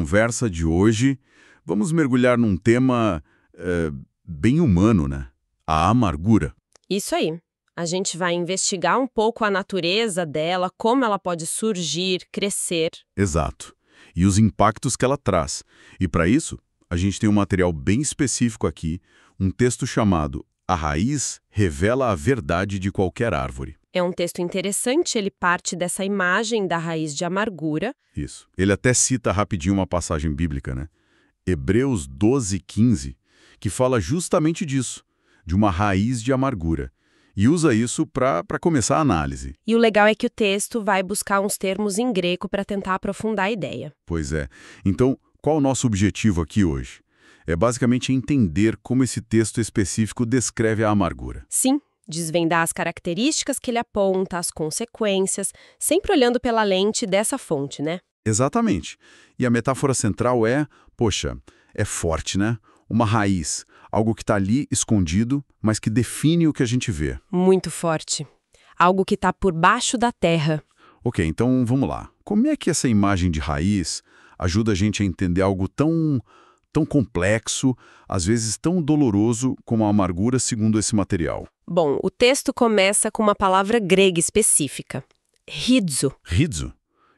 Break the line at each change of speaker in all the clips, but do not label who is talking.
conversa de hoje, vamos mergulhar num tema bem humano, né? A amargura.
Isso aí. A gente vai investigar um pouco a natureza dela, como ela pode surgir, crescer.
Exato. E os impactos que ela traz. E para isso, a gente tem um material bem específico aqui, um texto chamado A Raiz Revela a Verdade de Qualquer Árvore.
É um texto interessante, ele parte dessa imagem da raiz de amargura.
Isso. Ele até cita rapidinho uma passagem bíblica, né? Hebreus 12:15, que fala justamente disso, de uma raiz de amargura. E usa isso para começar a análise.
E o legal é que o texto vai buscar uns termos em grego para tentar aprofundar a ideia.
Pois é. Então, qual o nosso objetivo aqui hoje? É basicamente entender como esse texto específico descreve a amargura.
Sim, desvendar as características que ele aponta, as consequências, sempre olhando pela lente dessa fonte, né?
Exatamente. E a metáfora central é forte, né? Uma raiz, algo que está ali escondido, mas que define o que a gente vê.
Muito forte. Algo que está por baixo da terra.
Ok, então vamos lá. Como é que essa imagem de raiz ajuda a gente a entender algo tão complexo, às vezes tão doloroso como a amargura segundo esse material?
Bom, o texto começa com uma palavra grega específica. Rhidzo.
Rhidzo?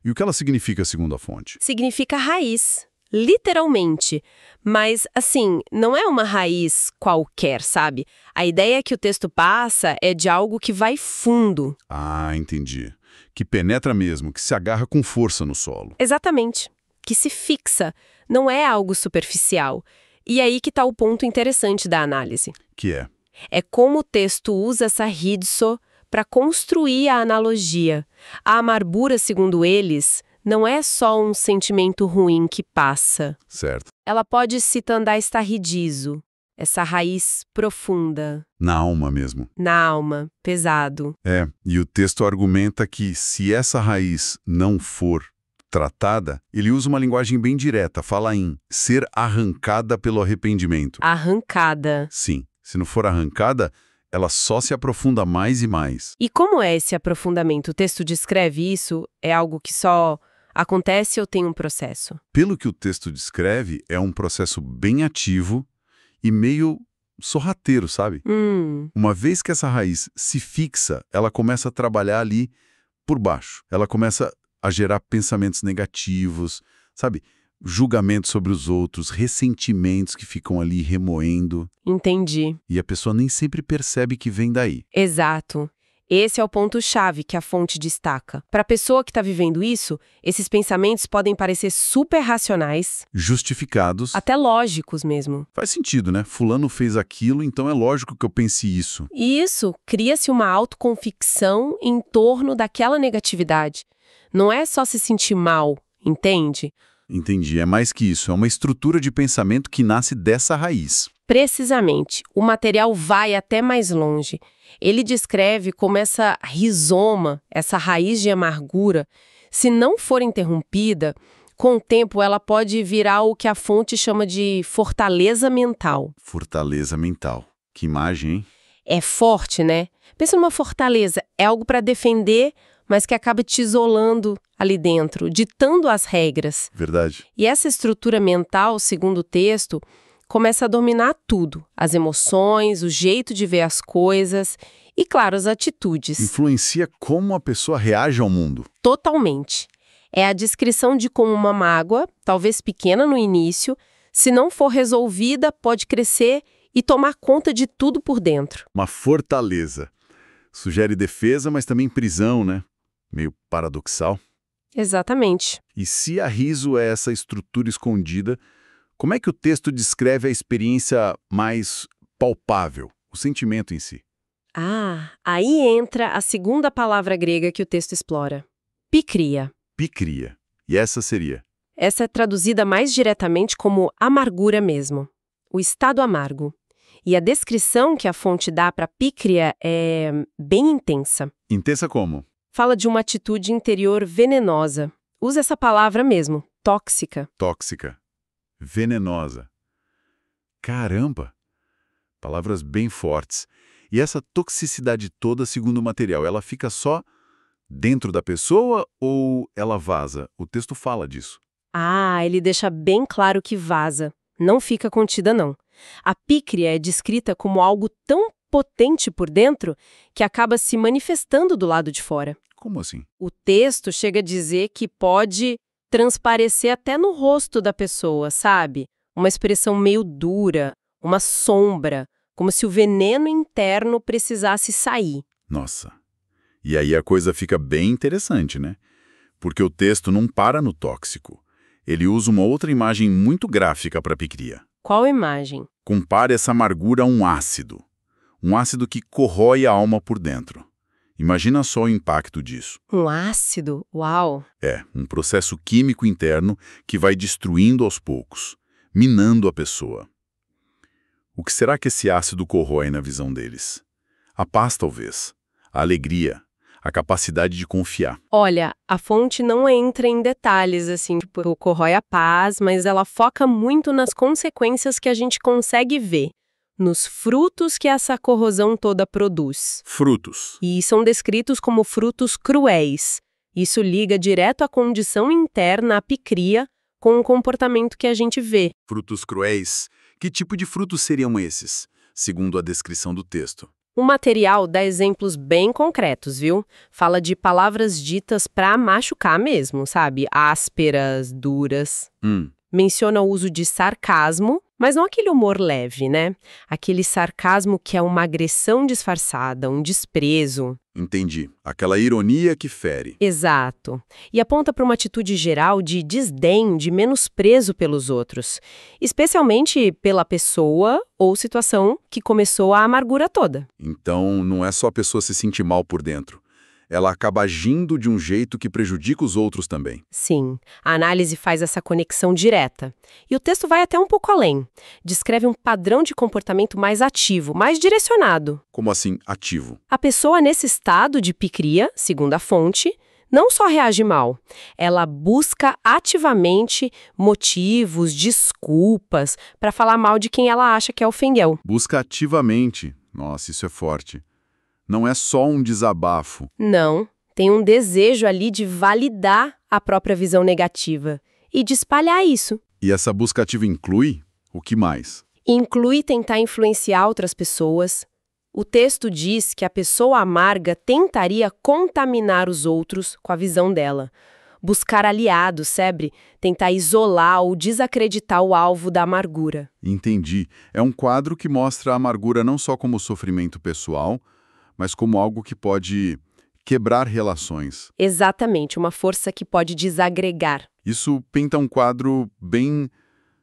E o que ela significa segundo a fonte?
Significa raiz, literalmente. Mas, assim, não é uma raiz qualquer, sabe? A ideia que o texto passa é de algo que vai fundo.
Ah, entendi. Que penetra mesmo, que se agarra com força no solo.
Exatamente. Que se fixa. Não é algo superficial. E aí que está o ponto interessante da análise.
Que é?
É como o texto usa essa rhidzo para construir a analogia. A amargura, segundo eles, não é só um sentimento ruim que passa.
Certo.
Ela pode citandar estarridizo, essa raiz profunda.
Na alma mesmo.
Na alma, pesado.
E o texto argumenta que se essa raiz não for tratada, ele usa uma linguagem bem direta, fala em ser arrancada pelo arrependimento.
Arrancada.
Sim, se não for arrancada, ela só se aprofunda mais e mais.
E como é esse aprofundamento? O texto descreve isso? É algo que só acontece ou tem um processo?
Pelo que o texto descreve, é um processo bem ativo e meio sorrateiro, sabe? Uma vez que essa raiz se fixa, ela começa a trabalhar ali por baixo. Ela começa a gerar pensamentos negativos, sabe? Julgamentos sobre os outros, ressentimentos que ficam ali remoendo.
Entendi.
E a pessoa nem sempre percebe que vem daí.
Exato. Esse é o ponto-chave que a fonte destaca. Para a pessoa que está vivendo isso, esses pensamentos podem parecer super racionais.
Justificados.
Até lógicos mesmo.
Faz sentido, né? Fulano fez aquilo, então é lógico que eu pense isso.
E isso cria-se uma autoconvicção em torno daquela negatividade. Não é só se sentir mal, entende?
Entendi. É mais que isso. É uma estrutura de pensamento que nasce dessa raiz.
Precisamente. O material vai até mais longe. Ele descreve como essa rizoma, essa raiz de amargura, se não for interrompida, com o tempo ela pode virar o que a fonte chama de fortaleza mental.
Fortaleza mental. Que imagem, hein?
É forte, né? Pensa numa fortaleza. É algo para defender, mas que acaba te isolando ali dentro, ditando as regras.
Verdade.
E essa estrutura mental, segundo o texto, começa a dominar tudo. As emoções, o jeito de ver as coisas e, claro, as atitudes.
Influencia como a pessoa reage ao mundo.
Totalmente. É a descrição de como uma mágoa, talvez pequena no início, se não for resolvida, pode crescer e tomar conta de tudo por dentro.
Uma fortaleza. Sugere defesa, mas também prisão, né? Meio paradoxal.
Exatamente.
E se a riso é essa estrutura escondida, como é que o texto descreve a experiência mais palpável, o sentimento em si?
Ah, aí entra a segunda palavra grega que o texto explora. Picria.
Picria. E essa seria?
Essa é traduzida mais diretamente como amargura mesmo. O estado amargo. E a descrição que a fonte dá para pícria é bem intensa.
Intensa como?
Fala de uma atitude interior venenosa. Usa essa palavra mesmo, tóxica.
Tóxica. Venenosa. Caramba! Palavras bem fortes. E essa toxicidade toda, segundo o material, ela fica só dentro da pessoa ou ela vaza? O texto fala disso.
Ah, ele deixa bem claro que vaza. Não fica contida, não. A pícria é descrita como algo tão potente por dentro que acaba se manifestando do lado de fora.
Como assim?
O texto chega a dizer que pode transparecer até no rosto da pessoa, sabe? Uma expressão meio dura, uma sombra, como se o veneno interno precisasse sair.
Nossa. E aí a coisa fica bem interessante, né? Porque o texto não para no tóxico. Ele usa uma outra imagem muito gráfica para a picria.
Qual imagem?
Compare essa amargura a um ácido. Um ácido que corrói a alma por dentro. Imagina só o impacto disso.
Um ácido? Uau!
É, um processo químico interno que vai destruindo aos poucos, minando a pessoa. O que será que esse ácido corrói na visão deles? A paz, talvez. A alegria. A capacidade de confiar.
Olha, a fonte não entra em detalhes, assim, tipo, corrói a paz, mas ela foca muito nas consequências que a gente consegue ver, nos frutos que essa corrosão toda produz.
Frutos.
E são descritos como frutos cruéis. Isso liga direto à condição interna, à picria, com o comportamento que a gente vê.
Frutos cruéis. Que tipo de frutos seriam esses, segundo a descrição do texto?
O material dá exemplos bem concretos, viu? Fala de palavras ditas pra machucar mesmo, sabe? Ásperas, duras. Menciona o uso de sarcasmo, mas não aquele humor leve, né? Aquele sarcasmo que é uma agressão disfarçada, um desprezo.
Entendi. Aquela ironia que fere.
Exato. E aponta para uma atitude geral de desdém, de menosprezo pelos outros, especialmente pela pessoa ou situação que começou a amargura toda.
Então, não é só a pessoa se sentir mal por dentro. Ela acaba agindo de um jeito que prejudica os outros também.
Sim, a análise faz essa conexão direta. E o texto vai até um pouco além. Descreve um padrão de comportamento mais ativo, mais direcionado.
Como assim, ativo?
A pessoa nesse estado de picria, segundo a fonte, não só reage mal, ela busca ativamente motivos, desculpas, para falar mal de quem ela acha que ofendeu.
Busca ativamente. Nossa, isso é forte. Não é só um desabafo.
Não, tem um desejo ali de validar a própria visão negativa e de espalhar isso.
E essa busca ativa inclui o que mais?
Inclui tentar influenciar outras pessoas. O texto diz que a pessoa amarga tentaria contaminar os outros com a visão dela. Buscar aliados, sabe? Tentar isolar ou desacreditar o alvo da amargura.
Entendi. É um quadro que mostra a amargura não só como sofrimento pessoal, mas como algo que pode quebrar relações.
Exatamente, uma força que pode desagregar.
Isso pinta um quadro bem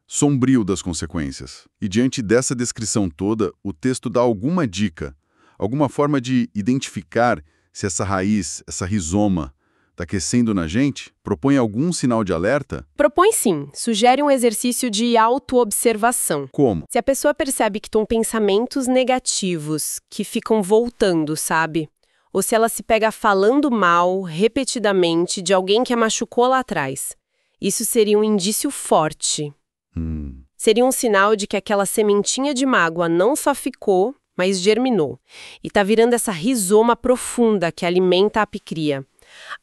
sombrio das consequências. E diante dessa descrição toda, o texto dá alguma dica, alguma forma de identificar se essa raiz, essa rizoma, está aquecendo na gente? Propõe algum sinal de alerta?
Propõe sim, sugere um exercício de autoobservação.
Como?
Se a pessoa percebe que estão pensamentos negativos que ficam voltando, sabe? Ou se ela se pega falando mal, repetidamente, de alguém que a machucou lá atrás. Isso seria um indício forte. Seria um sinal de que aquela sementinha de mágoa não só ficou, mas germinou. E tá virando essa rizoma profunda que alimenta a picria.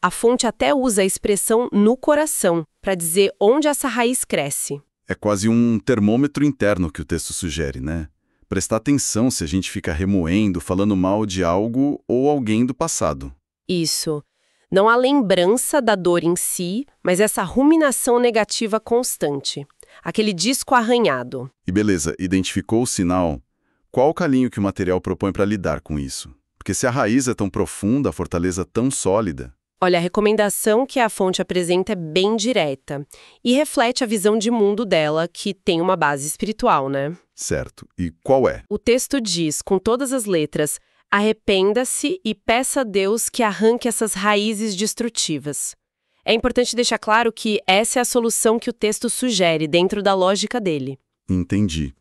A fonte até usa a expressão no coração, para dizer onde essa raiz cresce.
É quase um termômetro interno que o texto sugere, né? Prestar atenção se a gente fica remoendo, falando mal de algo ou alguém do passado.
Isso. Não há lembrança da dor em si, mas essa ruminação negativa constante. Aquele disco arranhado.
E beleza, identificou o sinal. Qual o caminho que o material propõe para lidar com isso? Porque se a raiz é tão profunda, a fortaleza tão sólida...
Olha, a recomendação que a fonte apresenta é bem direta e reflete a visão de mundo dela, que tem uma base espiritual, né?
Certo. E qual é?
O texto diz, com todas as letras, arrependa-se e peça a Deus que arranque essas raízes destrutivas. É importante deixar claro que essa é a solução que o texto sugere dentro da lógica dele.
Entendi.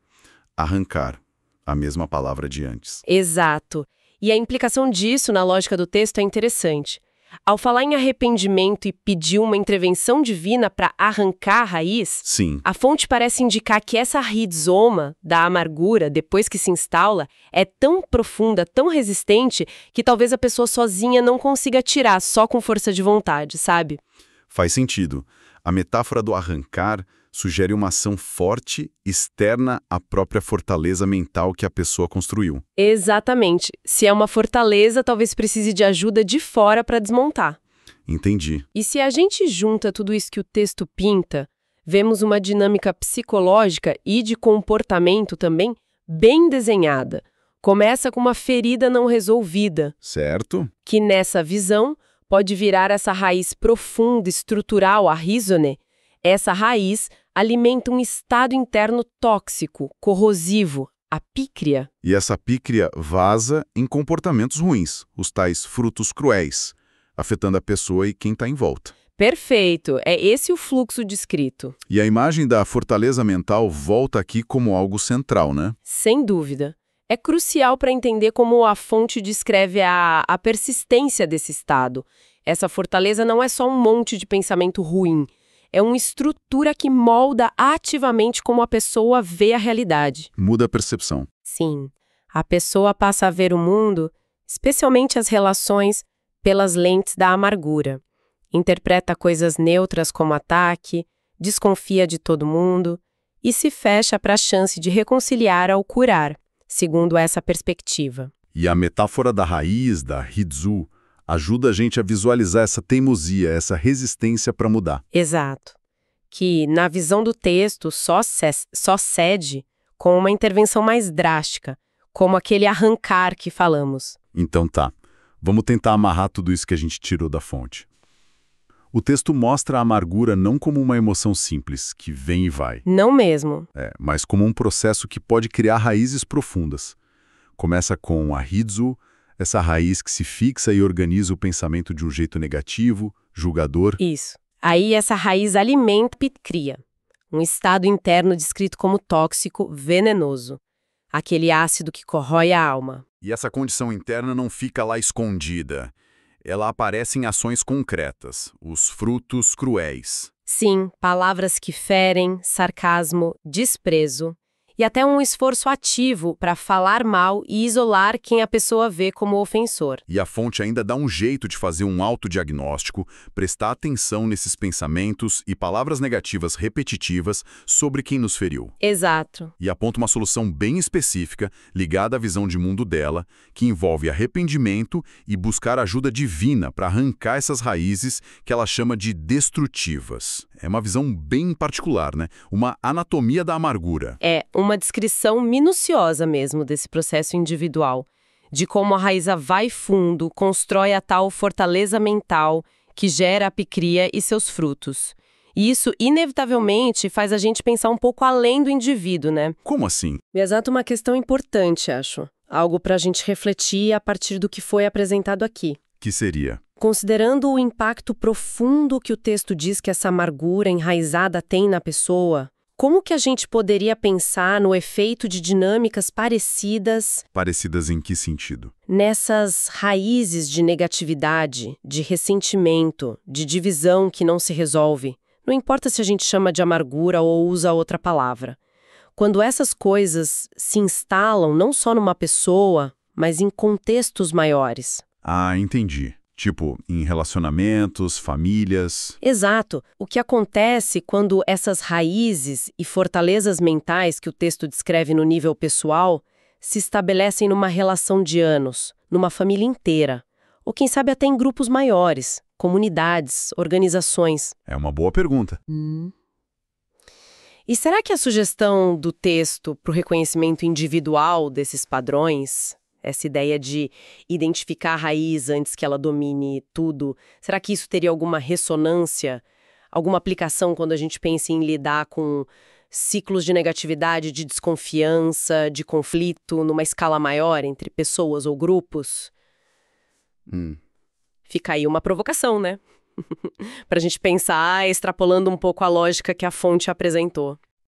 Arrancar. A mesma palavra de antes.
Exato. E a implicação disso na lógica do texto é interessante. Ao falar em arrependimento e pedir uma intervenção divina para arrancar a raiz,
sim,
a fonte parece indicar que essa rizoma da amargura, depois que se instala, é tão profunda, tão resistente, que talvez a pessoa sozinha não consiga tirar só com força de vontade, sabe?
Faz sentido. A metáfora do arrancar sugere uma ação forte, externa à própria fortaleza mental que a pessoa construiu.
Exatamente. Se é uma fortaleza, talvez precise de ajuda de fora para desmontar.
Entendi.
E se a gente junta tudo isso que o texto pinta, vemos uma dinâmica psicológica e de comportamento também bem desenhada. Começa com uma ferida não resolvida,
Certo?
que nessa visão pode virar essa raiz profunda, estrutural, a rhizome. Essa raiz alimenta um estado interno tóxico, corrosivo, a pícria.
E essa pícria vaza em comportamentos ruins, os tais frutos cruéis, afetando a pessoa e quem está em volta.
Perfeito, é esse o fluxo descrito.
E a imagem da fortaleza mental volta aqui como algo central, né?
Sem dúvida. É crucial para entender como a fonte descreve a persistência desse estado. Essa fortaleza não é só um monte de pensamento ruim, é uma estrutura que molda ativamente como a pessoa vê a realidade.
Muda a percepção.
Sim, a pessoa passa a ver o mundo, especialmente as relações, pelas lentes da amargura. Interpreta coisas neutras como ataque, desconfia de todo mundo e se fecha para a chance de reconciliar ou curar, segundo essa perspectiva.
E a metáfora da raiz, da Hidzu, ajuda a gente a visualizar essa teimosia, essa resistência para mudar.
Exato. Que, na visão do texto, só cede com uma intervenção mais drástica, como aquele arrancar que falamos.
Então tá, vamos tentar amarrar tudo isso que a gente tirou da fonte. O texto mostra a amargura não como uma emoção simples, que vem e vai.
Não mesmo.
Mas como um processo que pode criar raízes profundas. Começa com a Hidzu, essa raiz que se fixa e organiza o pensamento de um jeito negativo, julgador.
Isso. Aí essa raiz alimenta e cria um estado interno descrito como tóxico, venenoso. Aquele ácido que corrói a alma.
E essa condição interna não fica lá escondida. Ela aparece em ações concretas, os frutos cruéis.
Sim, palavras que ferem, sarcasmo, desprezo e até um esforço ativo para falar mal e isolar quem a pessoa vê como ofensor.
E a fonte ainda dá um jeito de fazer um autodiagnóstico, prestar atenção nesses pensamentos e palavras negativas repetitivas sobre quem nos feriu.
Exato.
E aponta uma solução bem específica, ligada à visão de mundo dela, que envolve arrependimento e buscar ajuda divina para arrancar essas raízes que ela chama de destrutivas. É uma visão bem particular, né? Uma anatomia da amargura.
É uma descrição minuciosa mesmo desse processo individual, de como a raiz vai fundo, constrói a tal fortaleza mental que gera a picria e seus frutos. E isso, inevitavelmente, faz a gente pensar um pouco além do indivíduo, né?
Como assim?
Exato, uma questão importante, acho. Algo para a gente refletir a partir do que foi apresentado aqui.
Que seria?
Considerando o impacto profundo que o texto diz que essa amargura enraizada tem na pessoa, como que a gente poderia pensar no efeito de dinâmicas parecidas...
Parecidas em que sentido?
Nessas raízes de negatividade, de ressentimento, de divisão que não se resolve. Não importa se a gente chama de amargura ou usa outra palavra. Quando essas coisas se instalam não só numa pessoa, mas em contextos maiores.
Ah, entendi. Tipo, em relacionamentos, famílias...
Exato. O que acontece quando essas raízes e fortalezas mentais que o texto descreve no nível pessoal se estabelecem numa relação de anos, numa família inteira, ou quem sabe até em grupos maiores, comunidades, organizações?
É uma boa pergunta.
E será que a sugestão do texto para o reconhecimento individual desses padrões... Essa ideia de identificar a raiz antes que ela domine tudo, será que isso teria alguma ressonância, alguma aplicação quando a gente pensa em lidar com ciclos de negatividade, de desconfiança, de conflito numa escala maior entre pessoas ou grupos? Fica aí uma provocação, né? Para a gente pensar extrapolando um pouco a lógica que a fonte apresentou.